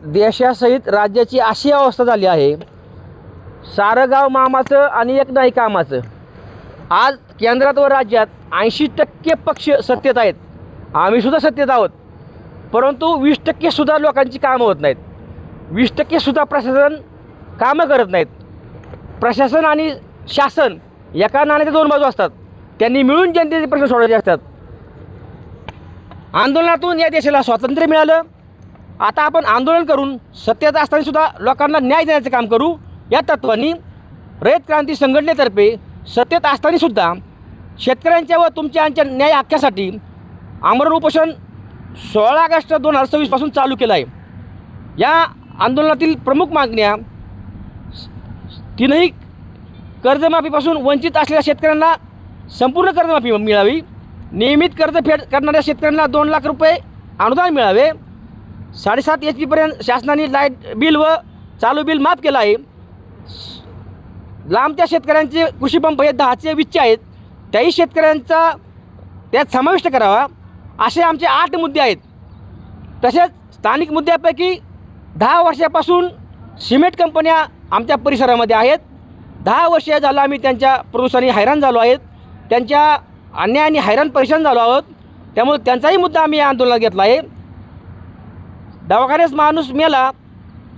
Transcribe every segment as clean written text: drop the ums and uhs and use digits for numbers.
देशासहित राज्याची अशी अवस्था झाली आहे, सारं गाव मामाचं आणि एक नाही कामाचं. आज केंद्रात व राज्यात 80% पक्ष सत्तेत आहेत, आम्हीसुद्धा सत्तेत आहोत, परंतु 20% सुद्धा लोकांची कामं होत नाहीत. 20% सुद्धा प्रशासन कामं करत नाहीत. प्रशासन आणि शासन एका नाण्याच्या दोन बाजू असतात, त्यांनी मिळून जनतेचे प्रश्न सोडवायचे असतात. आंदोलनातून या देशाला स्वातंत्र्य मिळालं. आता आपण आंदोलन करून सत्तेत असतानासुद्धा लोकांना न्याय देण्याचं काम करू या तत्त्वाने रयत क्रांती संघटनेतर्फे सत्तेत असतानासुद्धा शेतकऱ्यांच्या व तुमच्या न्याय हक्कासाठी आमरण उपोषण 16 ऑगस्ट 2026 पासून चालू केलं आहे. या आंदोलनातील प्रमुख मागण्या तीनही कर्जमाफीपासून वंचित असलेल्या शेतकऱ्यांना संपूर्ण कर्जमाफी मिळावी, नियमित कर्जफेड करणाऱ्या शेतकऱ्यांना 2 लाख रुपये अनुदान मिळावे, 7.5 HP शासनाने लाईट बिल व चालू बिल माफ केलं आहे, लांबच्या शेतकऱ्यांचे कृषीपंप हे 10चे 20चे आहेत, त्याही शेतकऱ्यांचा त्यात समाविष्ट करावा, असे आमचे 8 मुद्दे आहेत. तसेच स्थानिक मुद्द्यापैकी 10 वर्षापासून सिमेंट कंपन्या आमच्या परिसरामध्ये आहेत. 10 वर्ष झालं आम्ही त्यांच्या प्रदूषणाने हैराण झालो आहेत, त्यांच्या अन्यायाने हैराण परेशान झालो आहोत. त्यामुळे त्यांचाही मुद्दा आम्ही या आंदोलनात घेतला आहे. दवाखान्यात माणूस मेला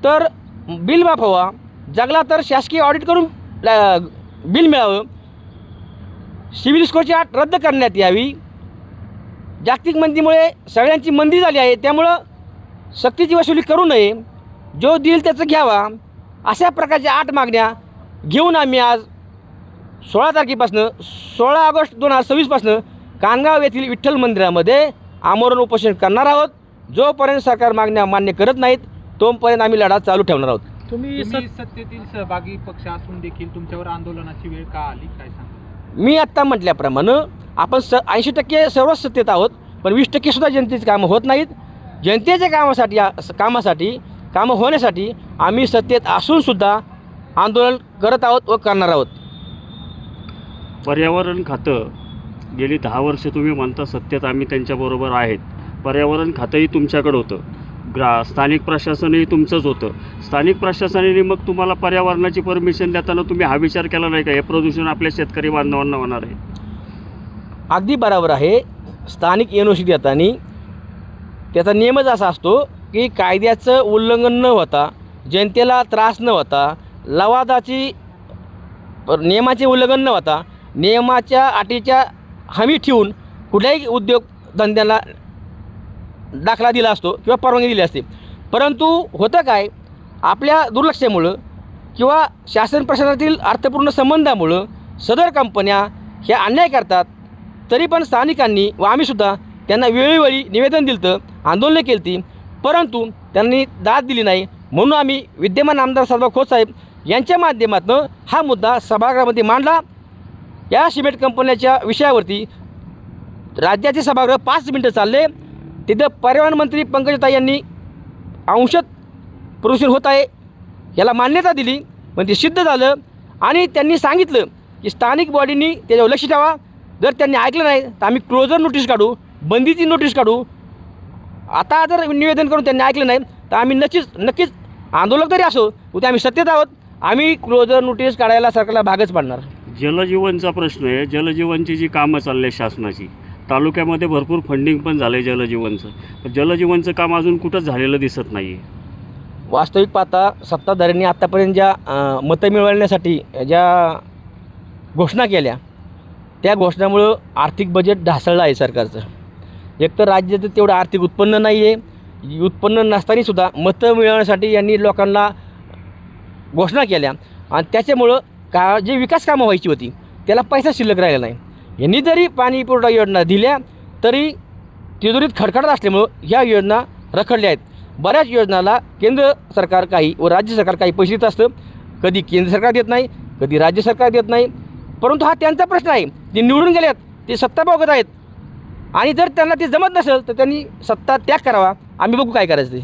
तर बिल माफ व्हावा, जगला तर शासकीय ऑडिट करून बिल मिळावं, सिव्हिल स्कोरची अट रद्द करण्यात यावी. जागतिक मंदीमुळे सगळ्यांची मंदी झाली आहे, त्यामुळं सक्तीची वसुली करू नये, जो देईल त्याचं घ्यावा, अशा प्रकारच्या 8 मागण्या घेऊन आम्ही आज 16 तारखेपासून 16 ऑगस्ट 2026 पासून कानगाव येथील विठ्ठल मंदिरामध्ये आमरण उपोषण करणार आहोत. जोपर्यंत सरकार मागण्या मान्य करत नाहीत तोपर्यंत आम्ही लढा चालू ठेवणार आहोत. तुम्ही सत्तेतील सहभागी पक्ष असून देखील तुमच्यावर आंदोलनाची वेळ का आली, काय सांगा? मी आत्ता म्हटल्याप्रमाणे आपण 80% सर्वच सत्तेत आहोत, पण 20% सुद्धा जनतेची कामं होत नाहीत. जनतेच्या कामं होण्यासाठी आम्ही सत्तेत असूनसुद्धा आंदोलन करत आहोत व करणार आहोत. पर्यावरण खातं गेली 10 वर्ष तुम्ही म्हणता सत्तेत आम्ही त्यांच्याबरोबर आहेत. पर्यावरण खातंही तुमच्याकडं होतं, स्थानिक प्रशासनही तुमचंच होतं. स्थानिक प्रशासनाने मग तुम्हाला पर्यावरणाची परमिशन देताना तुम्ही हा विचार केला नाही का हे प्रदूषण आपल्या शेतकरी बांधवांना होणार आहे? अगदी बरोबर आहे. स्थानिक NOC देताना त्याचा नियमच असा असतो की कायद्याचं उल्लंघन न होता, जनतेला त्रास न होता, नियमाचे उल्लंघन न होता, नियमाच्या अटीच्या हमी ठेवून कुठल्याही उद्योगधंद्याला दाखला दिला असतो किंवा परवानगी दिली असते. परंतु होतं काय, आपल्या दुर्लक्षामुळं किंवा शासन प्रशासनातील अर्थपूर्ण संबंधामुळं सदर कंपन्या ह्या अन्याय करतात. तरी पण स्थानिकांनी व आम्हीसुद्धा त्यांना वेळोवेळी निवेदन दिलं, आंदोलनं केली, परंतु त्यांनी दाद दिली नाही. म्हणून आम्ही विद्यमान आमदार सदाभाऊ खोत साहेब यांच्या माध्यमातून हा मुद्दा सभागृहामध्ये मांडला. या सिमेंट कंपन्याच्या विषयावरती राज्याचे सभागृह 5 मिनटं चालले. तिथं पर्यावरण मंत्री पंकजाताई यांनी अंशतः प्रदूषण होत आहे याला मान्यता दिली, पण ते सिद्ध झालं आणि त्यांनी सांगितलं की स्थानिक बॉडींनी त्याच्यावर लक्ष ठेवा. जर त्यांनी ऐकलं नाही तर आम्ही क्लोजर नोटीस काढू, बंदीची नोटीस काढू. आता जर निवेदन करून त्यांनी ऐकलं नाही तर आम्ही नक्कीच आंदोलक तरी असो, उद्या आम्ही सत्तेत आहोत, आम्ही क्लोजर नोटीस काढायला सरकारला भागच पाडणार. जलजीवनचा प्रश्न आहे. जलजीवनची जी कामं चालली आहेत शासनाची, तालुक्यामध्ये भरपूर फंडिंग पण झालं आहे जलजीवनचं, पण जलजीवनचं काम अजून कुठंच झालेलं दिसत नाही आहे. वास्तविक पाहता सत्ताधाऱ्यांनी आत्तापर्यंत ज्या मतं मिळवण्यासाठी ज्या घोषणा केल्या, त्या घोषणामुळं आर्थिक बजेट ढासळलं आहे सरकारचं. एकतर राज्याचं तेवढं आर्थिक उत्पन्न नाही आहे, उत्पन्न नसतानासुद्धा मतं मिळवण्यासाठी यांनी लोकांना घोषणा केल्या आणि त्याच्यामुळं जे विकास कामं व्हायची होती त्याला पैसा शिल्लक राहिला नाही. यांनी जरी पाणी पुरवठा योजना दिल्या तरी तिजोरीत खडखडत असल्यामुळं ह्या योजना रखडल्या आहेत. बऱ्याच योजनाला केंद्र सरकार काही व राज्य सरकार काही पैसे देत असतं, कधी केंद्र सरकार देत नाही, कधी राज्य सरकार देत नाही. परंतु हा त्यांचा प्रश्न आहे. ते निवडून गेलेत, ते सत्ता बघत आहेत आणि जर त्यांना ते जमत नसेल तर त्यांनी सत्ता त्याग करावा. आम्ही बघू काय करायचं ते.